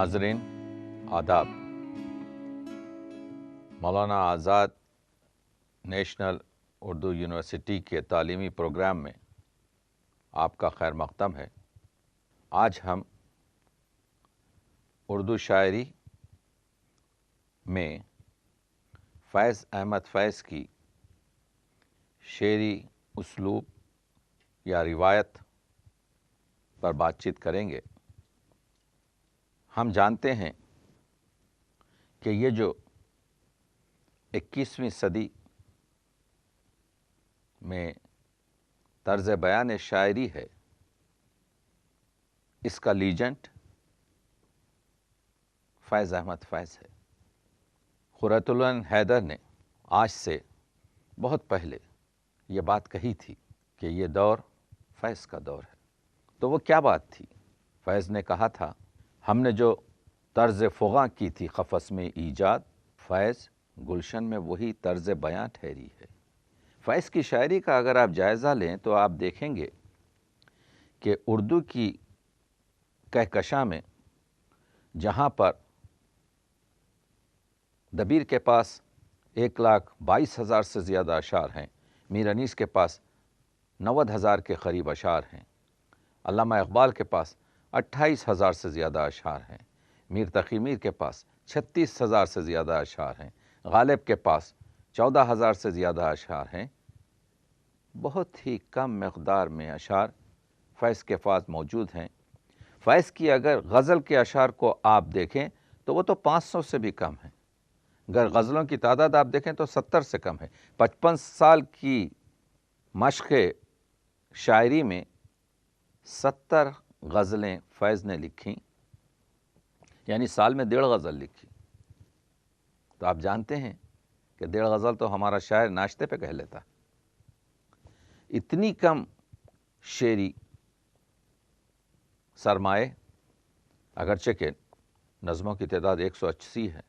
ناظرین آداب۔ Maulana Azad national Urdu university کے تعلیمی پروگرام میں آپ کا خیر مقدم ہے۔ آج ہم اردو شاعری میں فیض احمد فیض کی شعری اسلوب یا روایت پر بات چیت کریں گے۔ ہم جانتے ہیں کہ یہ جو 21ویں صدی میں طرز بیان شاعری ہے، اس کا لیجنڈ فیض احمد فیض ہے۔ قرۃ العین حیدر نے آج سے بہت پہلے یہ بات کہی تھی کہ یہ دور فیض کا دور ہے۔ تو وہ کیا بات تھی؟ فیض نے کہا تھا، ہم نے جو طرز فغاں کی تھی قفس میں ایجاد، فیض گلشن میں وہی طرز بیاں ٹھہری ہے۔ فیض کی شاعری کا اگر آپ جائزہ لیں تو آپ دیکھیں گے کہ اردو کی کہکشاں میں جہاں پر دبیر کے پاس 1,22,000 سے زیادہ اشعار ہیں، میر انیس کے پاس 90,000 کے قریب اشعار ہیں، علامہ اقبال کے پاس 28,000 سے زیادہ اشعار ہیں، میر تقی میر کے پاس 36,000 سے زیادہ اشعار ہیں، غالب کے پاس 14,000 سے زیادہ اشعار ہیں، بہت ہی کم مقدار میں اشعار فیض کے پاس موجود ہیں۔ فیض کی اگر غزل کے اشعار کو آپ دیکھیں تو وہ تو 500 سے بھی کم ہیں۔ اگر غزلوں کی تعداد آپ دیکھیں تو 70 سے کم ہے۔ 55 سال کی مشق شاعری میں 70 غزلیں فیض نے لکھیں، یعنی سال میں 1.5 غزل لکھی۔ تو آپ جانتے ہیں کہ 1.5 غزل تو ہمارا شاعر ناشتے پہ کہہ لیتا۔ اتنی کم شعری سرمائے، اگرچہ کہ نظموں کی تعداد 180 ہے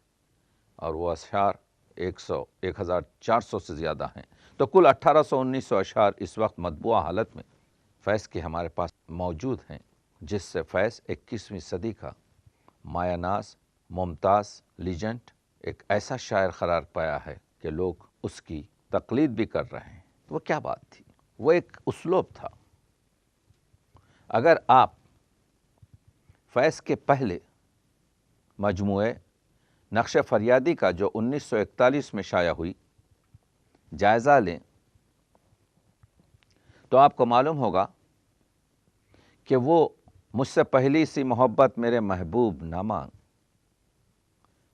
اور وہ اشعار 1,400 سے زیادہ ہیں، تو کل 1,800-1,900 اشعار اس وقت مطبوعہ حالت میں فیض کے ہمارے پاس موجود ہیں، جس سے فیض 21ویں صدی کا مایہ ناز، ممتاز، لیجنڈ، ایک ایسا شاعر قرار پایا ہے کہ لوگ اس کی تقلید بھی کر رہے ہیں۔ وہ کیا بات تھی؟ وہ ایک اسلوب تھا۔ اگر آپ فیض کے پہلے مجموعے نقش فریادی کا جو 1941 میں شائع ہوئی جائزہ لیں تو آپ کو معلوم ہوگا کہ وہ مجھ سے پہلی سی محبت میرے محبوب نہ مانگ،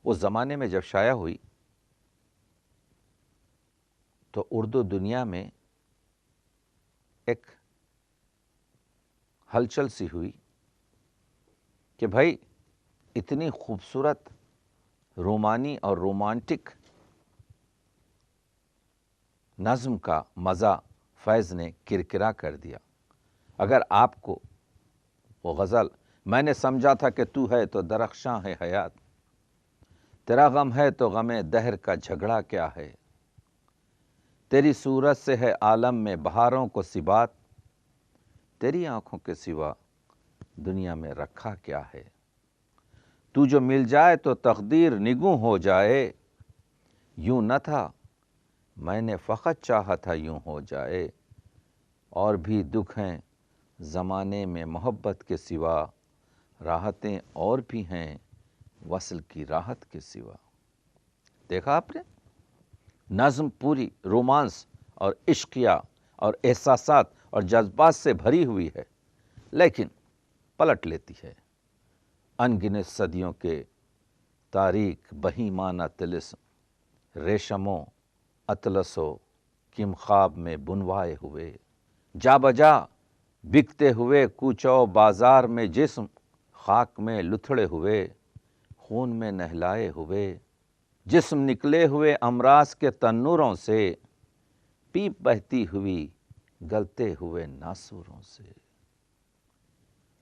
اس زمانے میں جب شائع ہوئی تو اردو دنیا میں ایک ہلچل سی ہوئی کہ بھائی اتنی خوبصورت رومانی اور رومانٹک نظم کا مزہ فیض نے کرکرا کر دیا۔ اگر آپ کو وہ غزل، میں نے سمجھا تھا کہ تو ہے تو درخشاں ہے حیات، تیرا غم ہے تو غم دہر کا جھگڑا کیا ہے، تیری صورت سے ہے عالم میں بہاروں کو ثبات، تیری آنکھوں کے سوا دنیا میں رکھا کیا ہے، تو جو مل جائے تو تقدیر نگوں ہو جائے، یوں نہ تھا میں نے فقط چاہا تھا یوں ہو جائے، اور بھی دکھ ہیں زمانے میں محبت کے سوا، راحتیں اور بھی ہیں وصل کی راحت کے سوا۔ دیکھا آپ نے؟ نظم پوری رومانس اور عشقیہ اور احساسات اور جذبات سے بھری ہوئی ہے، لیکن پلٹ لیتی ہے ان گنت صدیوں کے تاریک بہیمانہ طلسم، ریشموں اطلسو کم خواب میں بنوائے ہوئے، جا بجا بکتے ہوئے کوچو بازار میں جسم، خاک میں لتھڑے ہوئے خون میں نہلائے ہوئے، جسم نکلے ہوئے امراض کے تنوروں سے، پیپ بہتی ہوئی گلتے ہوئے ناسوروں سے۔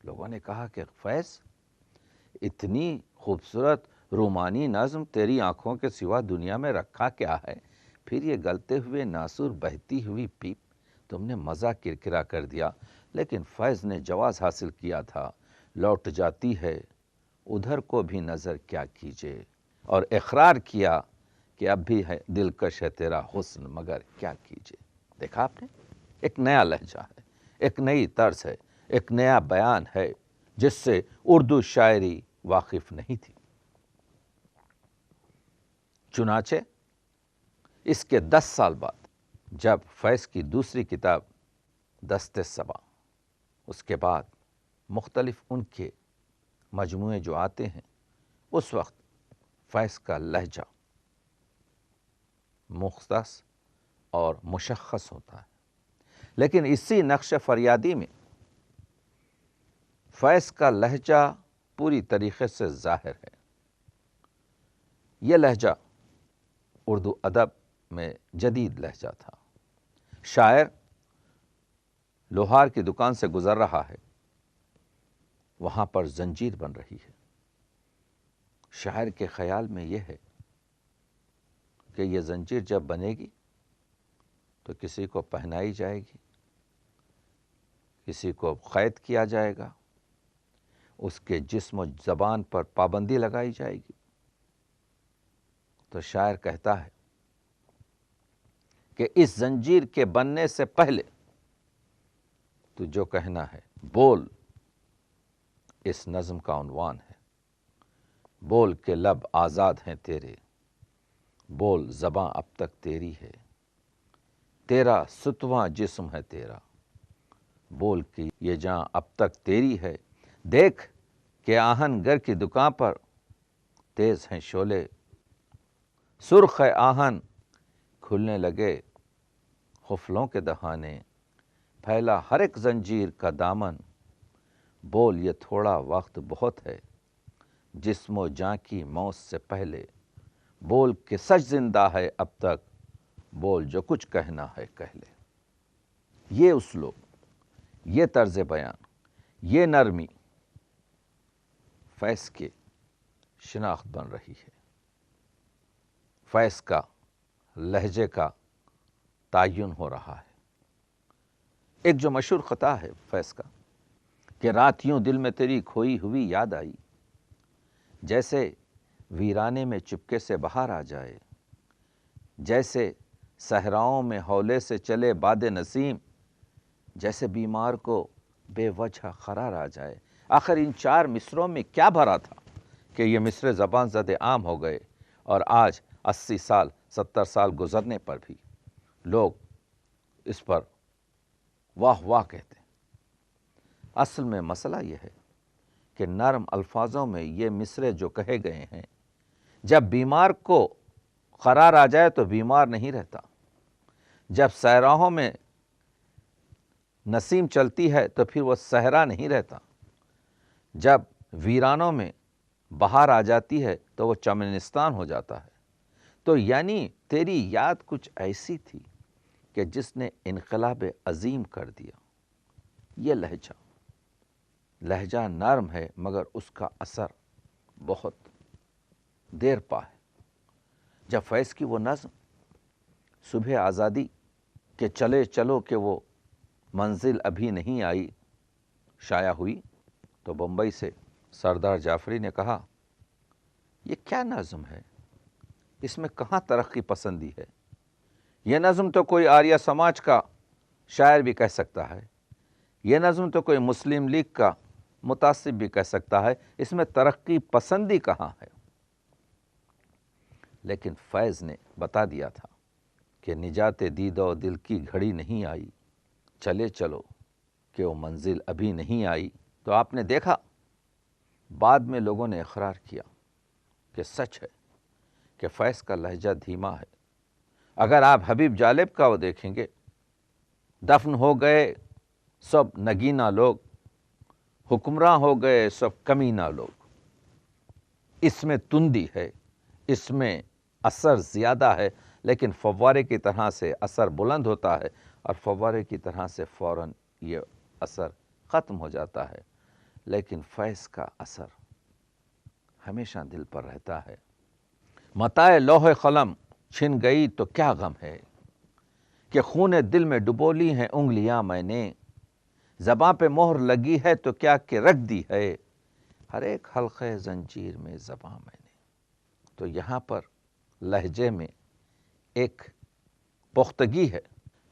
لوگوں نے کہا کہ فیض اتنی خوبصورت رومانی نظم تیری آنکھوں کے سوا دنیا میں رکھا کیا ہے، پھر یہ گلتے ہوئے ناسور بہتی ہوئی پیپ، تم نے مزہ کرکرا کر دیا۔ لیکن فیض نے جواز حاصل کیا تھا، لوٹ جاتی ہے ادھر کو بھی نظر کیا کیجے، اور اقرار کیا کہ اب بھی ہے دلکش ہے تیرا حسن مگر کیا کیجے۔ دیکھا آپ نے، ایک نیا لہجہ ہے، ایک نئی طرز ہے، ایک نیا بیان ہے جس سے اردو شاعری واقف نہیں تھی۔ چنانچہ اس کے 10 سال بعد جب فیض کی دوسری کتاب دست صبا، اس کے بعد مختلف ان کے مجموعے جو آتے ہیں، اس وقت فیض کا لہجہ مختص اور مشخص ہوتا ہے، لیکن اسی نقش فریادی میں فیض کا لہجہ پوری طریقے سے ظاہر ہے۔ یہ لہجہ اردو ادب میں جدید لہجہ تھا۔ شاعر لوہار کی دکان سے گزر رہا ہے، وہاں پر زنجیر بن رہی ہے۔ شاعر کے خیال میں یہ ہے کہ یہ زنجیر جب بنے گی تو کسی کو پہنائی جائے گی، کسی کو قید کیا جائے گا، اس کے جسم و زبان پر پابندی لگائی جائے گی۔ تو شاعر کہتا ہے کہ اس زنجیر کے بننے سے پہلے تو جو کہنا ہے بول، اس نظم کا عنوان ہے۔ بول کے لب آزاد ہیں تیرے، بول زباں اب تک تیری ہے، تیرا ستواں جسم ہے تیرا، بول کے یہ جاں اب تک تیری ہے۔ دیکھ کہ آہن گر کی دکان پر تیز ہیں شعلے، سرخ ہے آہن کھلنے لگے خفلوں کے دہانے، پھیلا ہر ایک زنجیر کا دامن، بول یہ تھوڑا وقت بہت ہے جسم و جاں کی موت سے پہلے، بول کہ سچ زندہ ہے اب تک، بول جو کچھ کہنا ہے کہہ لے۔ یہ اسلوب، یہ طرز بیان، یہ نرمی فیض کے شناخت بن رہی ہے۔ فیض کا لہجے کا تعین ہو رہا ہے۔ ایک جو مشہور خطا ہے فیض کا کہ رات یوں دل میں تیری کھوئی ہوئی یاد آئی، جیسے ویرانے میں چپکے سے بہار آ جائے، جیسے صحراؤں میں ہولے سے چلے باد نسیم، جیسے بیمار کو بے وجہ قرار آ جائے۔ آخر ان 4 مصروں میں کیا بھرا تھا کہ یہ مصرے زبان زد عام ہو گئے، اور آج 80 سال 70 سال گزرنے پر بھی لوگ اس پر واہ واہ کہتے ہیں۔ اصل میں مسئلہ یہ ہے کہ نرم الفاظوں میں یہ مصرے جو کہے گئے ہیں، جب بیمار کو قرار آ جائے تو بیمار نہیں رہتا، جب صحراؤں میں نسیم چلتی ہے تو پھر وہ صحرا نہیں رہتا، جب ویرانوں میں بہار آ جاتی ہے تو وہ چمنستان ہو جاتا ہے۔ تو یعنی تیری یاد کچھ ایسی تھی کہ جس نے انقلاب عظیم کر دیا۔ یہ لہجہ نرم ہے مگر اس کا اثر بہت دیر پا ہے۔ جب فیض کی وہ نظم صبح آزادی کہ چلے چلو کہ وہ منزل ابھی نہیں آئی شائع ہوئی، تو بمبئی سے سردار جعفری نے کہا یہ کیا نظم ہے، اس میں کہاں ترقی پسندی ہے؟ یہ نظم تو کوئی آریہ سماج کا شاعر بھی کہہ سکتا ہے، یہ نظم تو کوئی مسلم لیگ کا متعصب بھی کہہ سکتا ہے، اس میں ترقی پسندی کہاں ہے؟ لیکن فیض نے بتا دیا تھا کہ نجات دید و دل کی گھڑی نہیں آئی، چلے چلو کہ وہ منزل ابھی نہیں آئی۔ تو آپ نے دیکھا بعد میں لوگوں نے اقرار کیا کہ سچ ہے کہ فیض کا لہجہ دھیما ہے۔ اگر آپ حبیب جالب کا وہ دیکھیں گے، دفن ہو گئے سب نگینہ لوگ، حکمراں ہو گئے سب کمینہ لوگ، اس میں تندی ہے، اس میں اثر زیادہ ہے، لیکن فوارے کی طرح سے اثر بلند ہوتا ہے اور فوارے کی طرح سے فوراً یہ اثر ختم ہو جاتا ہے، لیکن فیض کا اثر ہمیشہ دل پر رہتا ہے۔ متاع لوح قلم چھن گئی تو کیا غم ہے، کہ خون دل میں ڈبو لی ہیں انگلیاں میں نے، زباں پہ مہر لگی ہے تو کیا کہ رکھ دی ہے، ہر ایک حلقے زنجیر میں زباں میں نے. تو یہاں پر لہجے میں ایک پختگی ہے.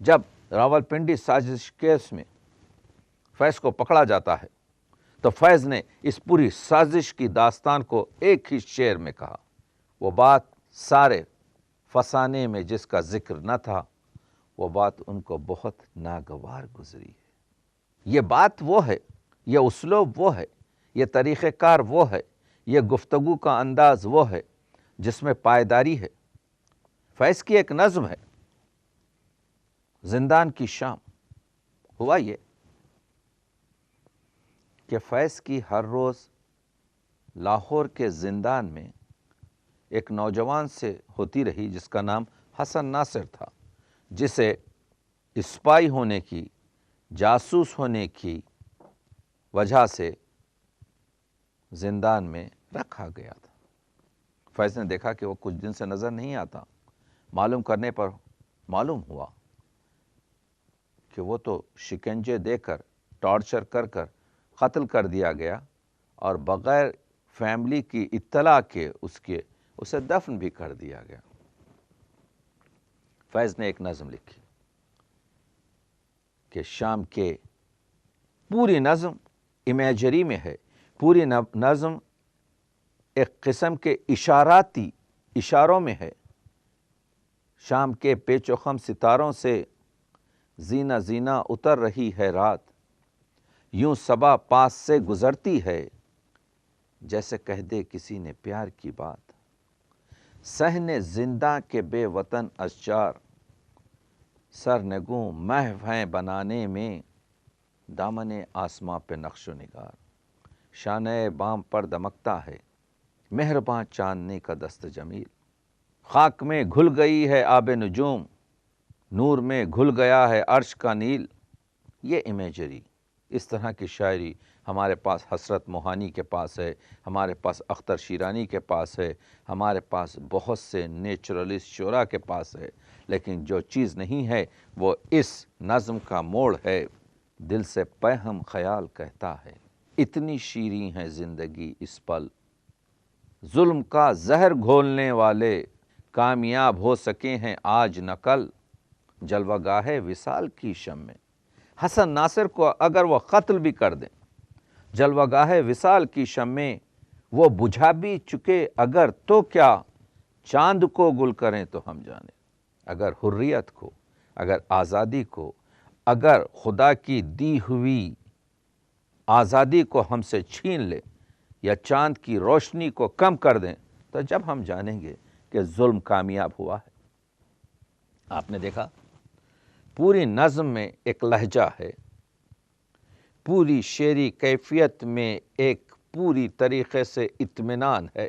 جب راولپنڈی سازش کیس میں فیض کو پکڑا جاتا ہے تو فیض نے اس پوری سازش کی داستان کو ایک ہی شعر میں کہا. وہ بات سارے فسانے میں جس کا ذکر نہ تھا، وہ بات ان کو بہت ناگوار گزری ہے. یہ بات وہ ہے، یہ اسلوب وہ ہے، یہ طریقہ کار وہ ہے، یہ گفتگو کا انداز وہ ہے جس میں پائیداری ہے. فیض کی ایک نظم ہے، زندان کی شام. ہوا یہ کہ فیض کی ہر روز لاہور کے زندان میں ایک نوجوان سے ہوتی رہی جس کا نام حسن ناصر تھا، جسے اسپائی ہونے کی، جاسوس ہونے کی وجہ سے زندان میں رکھا گیا تھا. فیض نے دیکھا کہ وہ کچھ دن سے نظر نہیں آتا. معلوم کرنے پر معلوم ہوا کہ وہ تو شکنجے دے کر، ٹارچر کر کر قتل کر دیا گیا اور بغیر فیملی کی اطلاع کے اسے دفن بھی کر دیا گیا. فیض نے ایک نظم لکھی کہ شام کے، پوری نظم امیجری میں ہے، پوری نظم ایک قسم کے اشاروں میں ہے. شام کے پیچ و خم ستاروں سے زینہ زینہ اتر رہی ہے رات، یوں صبا پاس سے گزرتی ہے جیسے کہہ دے کسی نے پیار کی بات. صحن زندہ کے بے وطن اشجار، سرنگوں محو ہیں بنانے میں دامن آسماں پہ نقش و نگار. شانہ بام پر دمکتا ہے مہرباں چاندنی کا دست جمیل. خاک میں گھل گئی ہے آب نجوم، نور میں گھل گیا ہے عرش کا نیل. یہ امیجری، اس طرح کی شاعری ہمارے پاس حسرت موہانی کے پاس ہے، ہمارے پاس اختر شیرانی کے پاس ہے، ہمارے پاس بہت سے نیچرلسٹ شعراء کے پاس ہے. لیکن جو چیز نہیں ہے وہ اس نظم کا موڑ ہے. دل سے پیہم خیال کہتا ہے اتنی شیریں ہے زندگی اس پل، ظلم کا زہر گھولنے والے کامیاب ہو سکے ہیں آج نہ کل. جلوہ گاہ وصال کی شمع، حسن ناصر کو اگر وہ قتل بھی کر دیں، جلوہ گاہ وصال کی شمع وہ بجھا بھی چکے اگر تو کیا، چاند کو گل کریں تو ہم جانیں. اگر حریت کو، اگر آزادی کو، اگر خدا کی دی ہوئی آزادی کو ہم سے چھین لے یا چاند کی روشنی کو کم کر دیں تو جب ہم جانیں گے کہ ظلم کامیاب ہوا ہے. آپ نے دیکھا پوری نظم میں ایک لہجہ ہے، پوری شعری کیفیت میں ایک پوری طریقے سے اطمینان ہے.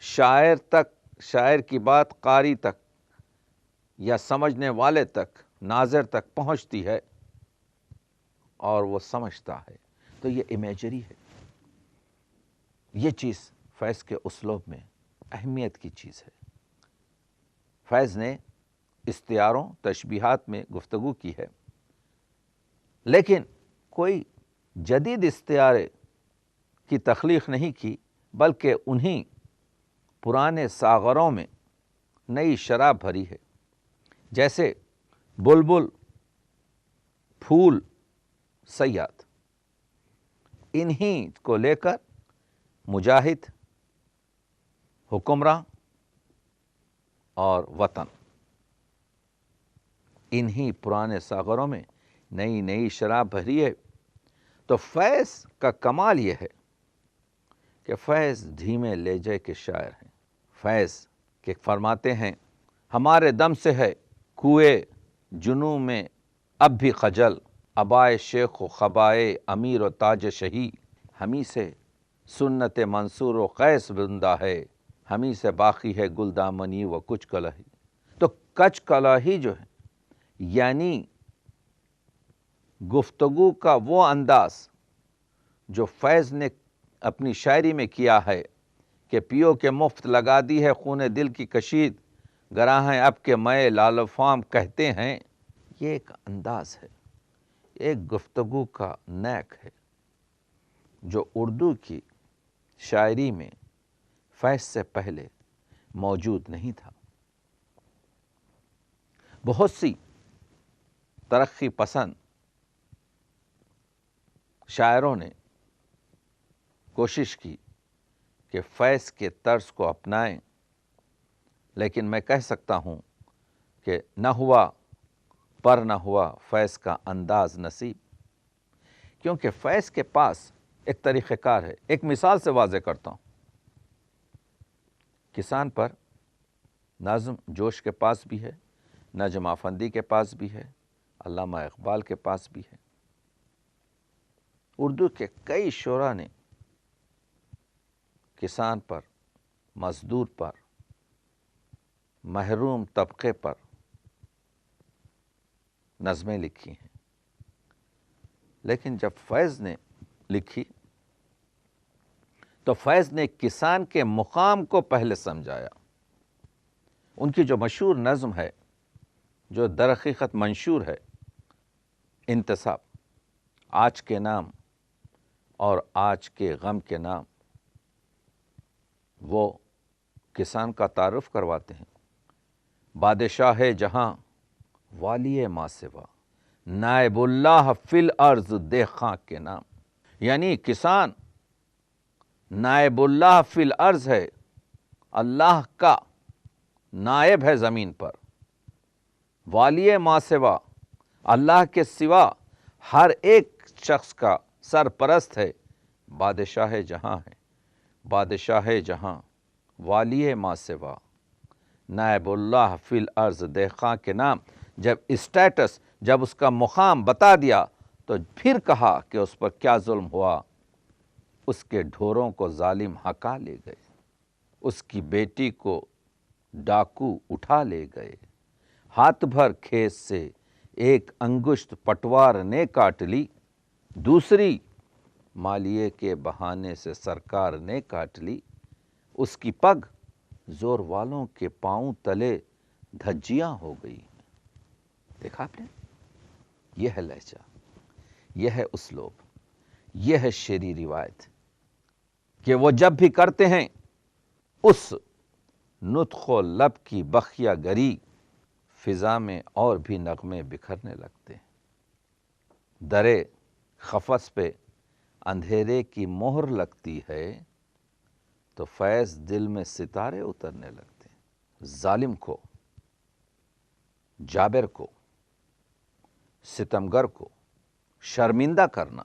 شاعر کی بات قاری تک یا سمجھنے والے تک، ناظر تک پہنچتی ہے اور وہ سمجھتا ہے. تو یہ امیجری ہے. یہ چیز فیض کے اسلوب میں اہمیت کی چیز ہے. فیض نے استعاروں، تشبیہات میں گفتگو کی ہے، لیکن کوئی جدید استعارے کی تخلیق نہیں کی، بلکہ انہی پرانے ساغروں میں نئی شراب بھری ہے. جیسے بلبل، پھول، صیاد، انہی کو لے کر مجاہد، حکمراں اور وطن، انہی پرانے ساغروں میں نئی نئی شراب بھری ہے. تو فیض کا کمال یہ ہے کہ فیض دھیمے لہجے کے شاعر ہیں. فیض کہ فرماتے ہیں ہمارے دم سے ہے کوئے جنوں میں اب بھی خجل، ابائے شیخ و خبائے امیر و تاج شہی. ہمیں سے سنت منصور و قیس بندہ ہے، ہمیں سے باقی ہے گل دامنی و کچ کلہی. تو کچ کلاہی جو ہے یعنی گفتگو کا وہ انداز جو فیض نے اپنی شاعری میں کیا ہے کہ پیو کے مفت لگا دی ہے خون دل کی کشید، گراہیں اب کے مئے لال و فام کہتے ہیں. یہ ایک انداز ہے، ایک گفتگو کا نیک ہے جو اردو کی شاعری میں فیض سے پہلے موجود نہیں تھا۔ بہت سی ترقی پسند شاعروں نے کوشش کی کہ فیض کے طرز کو اپنائیں، لیکن میں کہہ سکتا ہوں کہ نہ ہوا پر نہ ہوا فیض کا انداز نصیب، کیونکہ فیض کے پاس ایک طریقہ کار ہے۔ ایک مثال سے واضح کرتا ہوں، کسان پر نظم جوش کے پاس بھی ہے، نجم افندی کے پاس بھی ہے، علامہ اقبال کے پاس بھی ہے۔ اردو کے کئی شعراء نے کسان پر، مزدور پر، محروم طبقے پر نظمیں لکھی ہیں، لیکن جب فیض نے لکھی تو فیض نے کسان کے مقام کو پہلے سمجھایا۔ ان کی جو مشہور نظم ہے، جو در حقیقت منشور ہے، انتصاب، آج کے نام اور آج کے غم کے نام، وہ کسان کا تعارف کرواتے ہیں۔ بادشاہ جہاں والی ماں سوا، نائب اللہ فی الارض دہقاں کے نام، یعنی کسان نائب اللہ فی الارض ہے، اللہ کا نائب ہے زمین پر، والی ماں سوا، اللہ کے سوا ہر ایک شخص کا سرپرست ہے، بادشاہ جہاں ہے، بادشاہ جہاں والی ماں سوا، نائب اللہ فی الارض دہقاں کے نام۔ جب اسٹیٹس، جب اس کا مقام بتا دیا تو پھر کہا کہ اس پر کیا ظلم ہوا۔ اس کے ڈھوروں کو ظالم ہکا لے گئے، اس کی بیٹی کو ڈاکو اٹھا لے گئے، ہاتھ بھر کھیت سے ایک انگشت پٹوار نے کاٹ لی، دوسری مالیے کے بہانے سے سرکار نے کاٹ لی، اس کی پگ زور والوں کے پاؤں تلے دھجیاں ہو گئی۔ دیکھا آپ نے؟ یہ ہے لہجہ، یہ ہے اسلوب، یہ ہے شعری روایت، کہ وہ جب بھی کرتے ہیں اس نطق و لب کی بخیہ گری، فضا میں اور بھی نغمے بکھرنے لگتے ہیں۔ درے خفس پہ اندھیرے کی مہر لگتی ہے تو فیض دل میں ستارے اترنے لگتے ہیں۔ ظالم کو، جابر کو، ستمگر کو شرمندہ کرنا،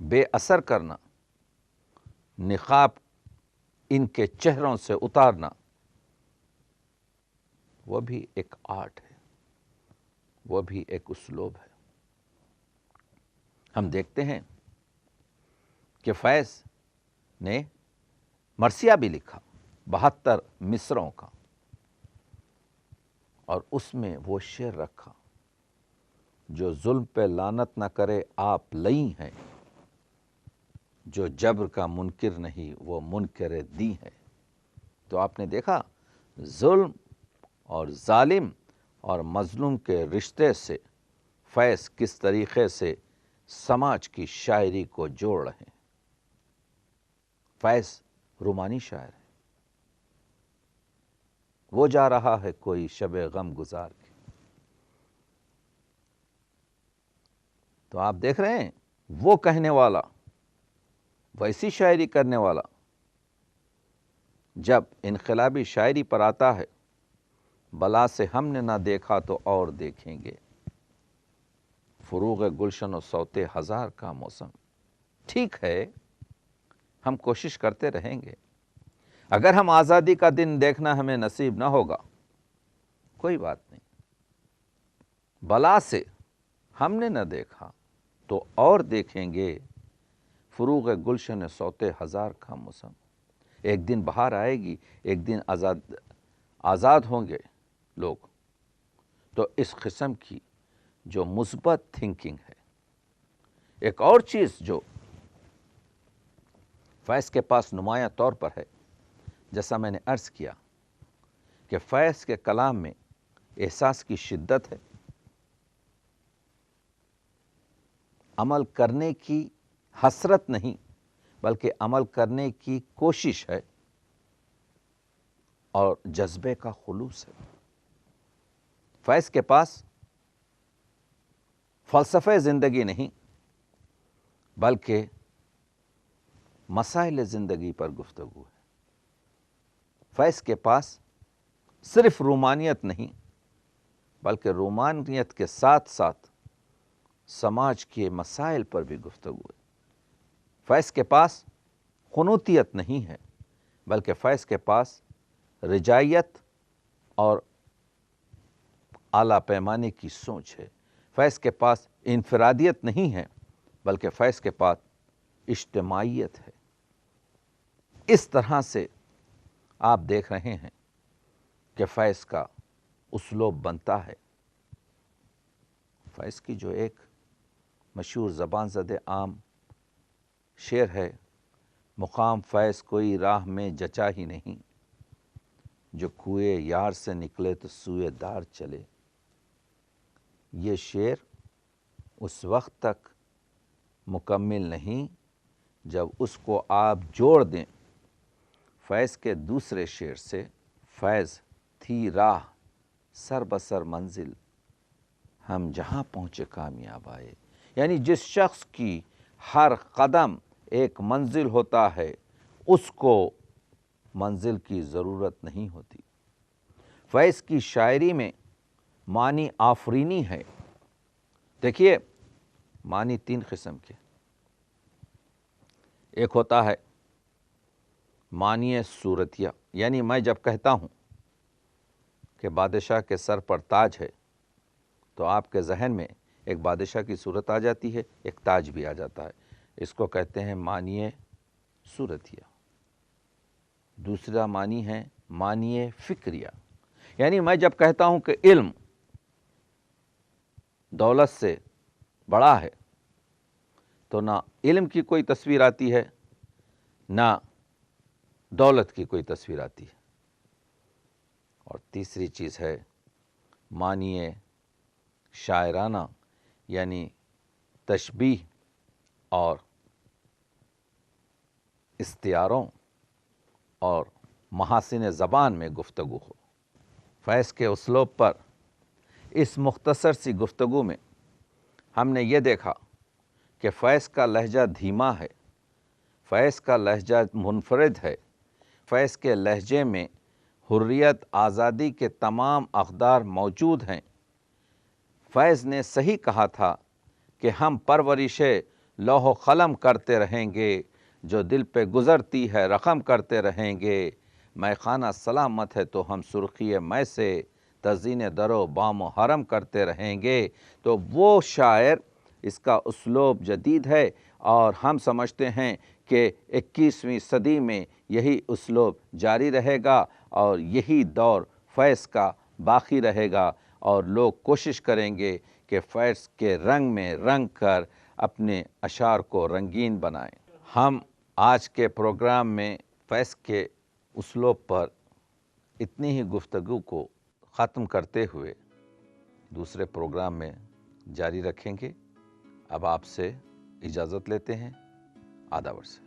بے اثر کرنا، نقاب ان کے چہروں سے اتارنا، وہ بھی ایک آرٹ ہے، وہ بھی ایک اسلوب ہے۔ ہم دیکھتے ہیں کہ فیض نے مرثیہ بھی لکھا 72 مصرعوں کا، اور اس میں وہ شعر رکھا، جو ظلم پہ لعنت نہ کرے آپ لئی ہیں، جو جبر کا منکر نہیں وہ منکر دی ہے۔ تو آپ نے دیکھا ظلم اور ظالم اور مظلوم کے رشتے سے فیض کس طریقے سے سماج کی شاعری کو جوڑ رہے ہیں۔ فیض رومانی شاعر ہے، وہ جا رہا ہے کوئی شب غم گزار کے۔ تو آپ دیکھ رہے ہیں وہ کہنے والا، ویسی شاعری کرنے والا جب انقلابی شاعری پر آتا ہے، بلا سے ہم نے نہ دیکھا تو اور دیکھیں گے، فروغ گلشن و صوت ہزار کا موسم۔ ٹھیک ہے، ہم کوشش کرتے رہیں گے۔ اگر ہم آزادی کا دن دیکھنا ہمیں نصیب نہ ہوگا، کوئی بات نہیں، بلا سے ہم نے نہ دیکھا تو اور دیکھیں گے، فروغ گلشن صوت ہزار کا موسم۔ ایک دن بہار آئے گی، ایک دن آزاد ہوں گے لوگ۔ تو اس قسم کی جو مثبت تھنکنگ ہے۔ ایک اور چیز جو فیض کے پاس نمایاں طور پر ہے، جیسا میں نے عرض کیا کہ فیض کے کلام میں احساس کی شدت ہے، عمل کرنے کی حسرت نہیں بلکہ عمل کرنے کی کوشش ہے اور جذبے کا خلوص ہے۔ فیض کے پاس فلسفہ زندگی نہیں بلکہ مسائل زندگی پر گفتگو ہے۔ فیض کے پاس صرف رومانیت نہیں بلکہ رومانیت کے ساتھ ساتھ سماج کے مسائل پر بھی گفتگو ہے۔ فیض کے پاس قنوتیت نہیں ہے بلکہ فیض کے پاس رجائیت اور اعلیٰ پیمانے کی سوچ ہے۔ فیض کے پاس انفرادیت نہیں ہے بلکہ فیض کے پاس اجتماعیت ہے۔ اس طرح سے آپ دیکھ رہے ہیں کہ فیض کا اسلوب بنتا ہے۔ فیض کی جو ایک مشہور زبان زد عام شعر ہے، مقام فیض کوئی راہ میں جچا ہی نہیں، جو کوئے یار سے نکلے تو سوئے دار چلے۔ یہ شعر اس وقت تک مکمل نہیں جب اس کو آپ جوڑ دیں فیض کے دوسرے شعر سے، فیض تھی راہ سر بسر منزل، ہم جہاں پہنچے کامیاب آئے۔ یعنی جس شخص کی ہر قدم ایک منزل ہوتا ہے اس کو منزل کی ضرورت نہیں ہوتی۔ فیض کی شاعری میں معنی آفرینی ہے۔ دیکھیے، معنی تین قسم کے، ایک ہوتا ہے معنی صورتیہ، یعنی میں جب کہتا ہوں کہ بادشاہ کے سر پر تاج ہے تو آپ کے ذہن میں ایک بادشاہ کی صورت آ جاتی ہے، ایک تاج بھی آ جاتا ہے، اس کو کہتے ہیں معنی صورتیہ۔ دوسرا معنی ہے معنی فکریہ، یعنی میں جب کہتا ہوں کہ علم دولت سے بڑا ہے تو نہ علم کی کوئی تصویر آتی ہے نہ دولت کی کوئی تصویر آتی ہے۔ اور تیسری چیز ہے معنی شاعرانہ، یعنی تشبیہ اور استعاروں اور محاسن زبان میں گفتگو ہو۔ فیض کے اسلوب پر اس مختصر سی گفتگو میں ہم نے یہ دیکھا کہ فیض کا لہجہ دھیما ہے، فیض کا لہجہ منفرد ہے، فیض کے لہجے میں حریت، آزادی کے تمام اقدار موجود ہیں۔ فیض نے صحیح کہا تھا کہ ہم پرورش لوح و قلم کرتے رہیں گے، جو دل پہ گزرتی ہے رقم کرتے رہیں گے، میں خانہ سلامت ہے تو ہم سرخی میں سے تزئین در و بام و حرم کرتے رہیں گے۔ تو وہ شاعر، اس کا اسلوب جدید ہے اور ہم سمجھتے ہیں کہ 21ویں صدی میں یہی اسلوب جاری رہے گا اور یہی دور فیض کا باقی رہے گا، اور لوگ کوشش کریں گے کہ فیض کے رنگ میں رنگ کر اپنے اشعار کو رنگین بنائیں۔ ہم آج کے پروگرام میں فیض کے اسلوب پر اتنی ہی گفتگو کو ختم کرتے ہوئے دوسرے پروگرام میں جاری رکھیں گے۔ اب آپ سے اجازت لیتے ہیں، آداب عرض۔